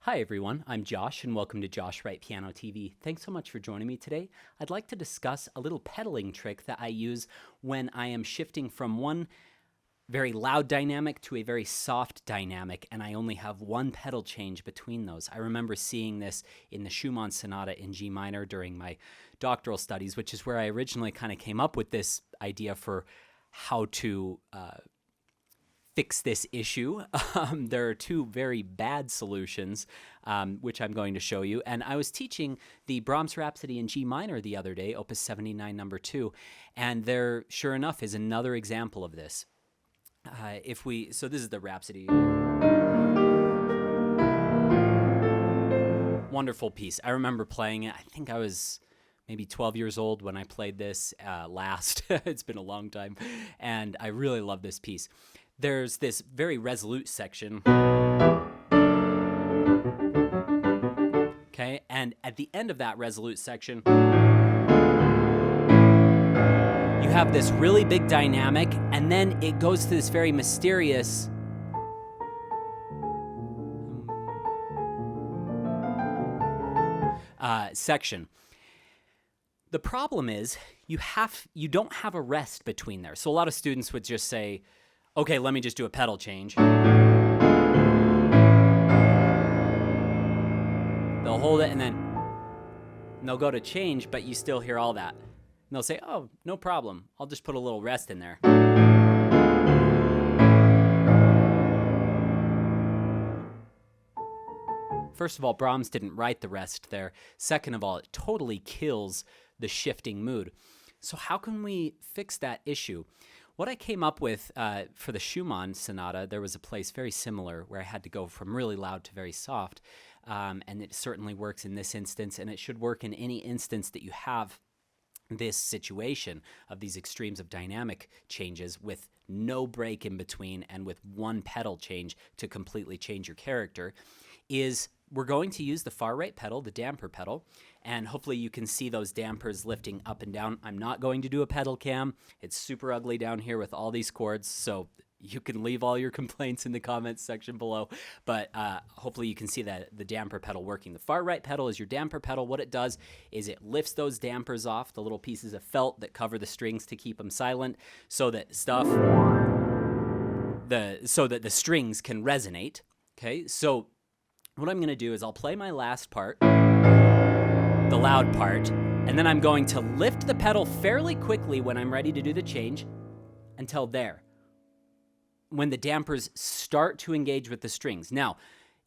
Hi everyone, I'm Josh and welcome to Josh Wright Piano TV. Thanks so much for joining me today. I'd like to discuss a little pedaling trick that I use when I am shifting from one very loud dynamic to a very soft dynamic, and I only have one pedal change between those. I remember seeing this in the Schumann Sonata in G minor during my doctoral studies, which is where I originally kind of came up with this idea for how to fix this issue. There are two very bad solutions, which I'm going to show you. And I was teaching the Brahms Rhapsody in G minor the other day, Op.79 No.2, and there, sure enough, is another example of this. So this is the Rhapsody. Wonderful piece. I remember playing it. I think I was maybe 12 years old when I played this last. It's been a long time, and I really love this piece. There's this very resolute section, okay? And at the end of that resolute section, you have this really big dynamic, and then it goes to this very mysterious section. The problem is you don't have a rest between there. So a lot of students would just say, okay, let me just do a pedal change. They'll hold it and then they'll go to change, but you still hear all that. And they'll say, oh, no problem. I'll just put a little rest in there. First of all, Brahms didn't write the rest there. Second of all, it totally kills the shifting mood. So how can we fix that issue? What I came up with for the Schumann Sonata, there was a place very similar where I had to go from really loud to very soft, and it certainly works in this instance, and it should work in any instance that you have this situation of these extremes of dynamic changes with no break in between and with one pedal change to completely change your character, is we're going to use the far right pedal, the damper pedal, and hopefully you can see those dampers lifting up and down. I'm not going to do a pedal cam. It's super ugly down here with all these chords, so you can leave all your complaints in the comments section below, but hopefully you can see that the damper pedal working. The far right pedal is your damper pedal. What it does is it lifts those dampers off, the little pieces of felt that cover the strings to keep them silent, so that the strings can resonate. Okay, so what I'm going to do is I'll play my last part, the loud part, and then I'm going to lift the pedal fairly quickly when I'm ready to do the change until there, when the dampers start to engage with the strings. Now,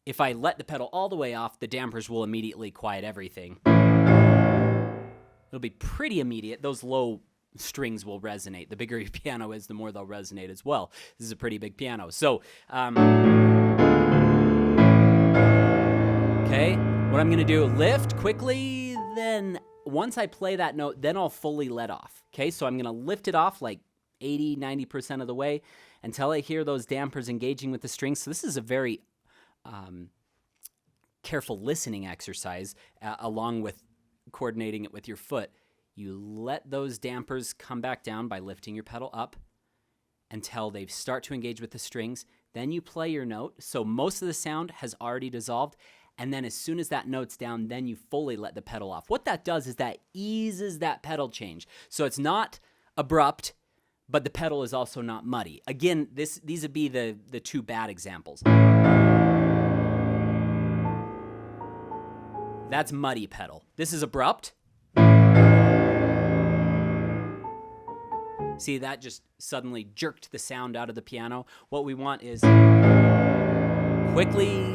if I let the pedal all the way off, the dampers will immediately quiet everything. It'll be pretty immediate. Those low strings will resonate. The bigger your piano is, the more they'll resonate as well. This is a pretty big piano. So, okay, what I'm going to do, lift quickly, then once I play that note, then I'll fully let off. Okay, so I'm going to lift it off like 80, 90% of the way until I hear those dampers engaging with the strings. So this is a very careful listening exercise along with coordinating it with your foot. You let those dampers come back down by lifting your pedal up until they start to engage with the strings. Then you play your note. So most of the sound has already dissolved. And then as soon as that note's down, then you fully let the pedal off. What that does is that eases that pedal change. So it's not abrupt, but the pedal is also not muddy. Again, these would be the two bad examples. That's muddy pedal. This is abrupt. See, that just suddenly jerked the sound out of the piano. What we want is quickly,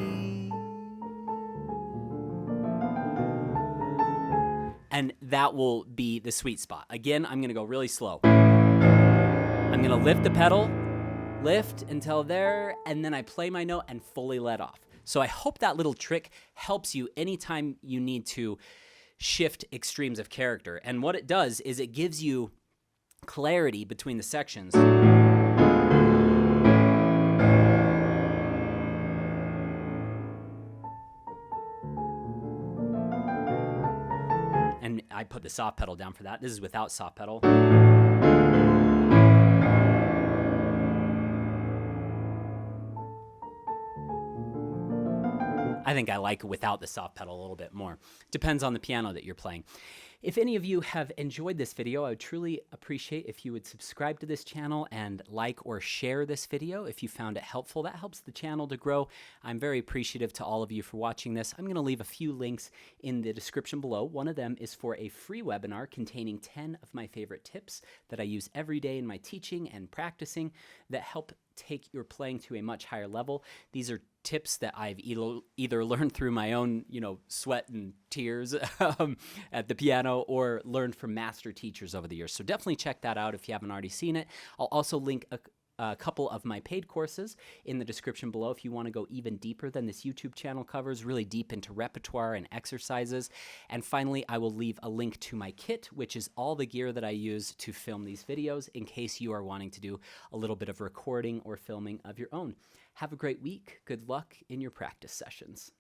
and that will be the sweet spot. Again, I'm going to go really slow. I'm going to lift the pedal, lift until there, and then I play my note and fully let off. So I hope that little trick helps you anytime you need to shift extremes of character. And what it does is it gives you clarity between the sections. And I put the soft pedal down for that. This is without soft pedal. I think I like without the soft pedal a little bit more. Depends on the piano that you're playing. If any of you have enjoyed this video, I would truly appreciate if you would subscribe to this channel and like or share this video if you found it helpful. That helps the channel to grow. I'm very appreciative to all of you for watching this. I'm going to leave a few links in the description below. One of them is for a free webinar containing 10 of my favorite tips that I use every day in my teaching and practicing that help take your playing to a much higher level. These are tips that I've either learned through my own, sweat and tears at the piano or learned from master teachers over the years. So definitely check that out if you haven't already seen it. I'll also link a couple of my paid courses in the description below if you want to go even deeper than this YouTube channel covers, really deep into repertoire and exercises. And finally, I will leave a link to my kit, which is all the gear that I use to film these videos in case you are wanting to do a little bit of recording or filming of your own. Have a great week. Good luck in your practice sessions.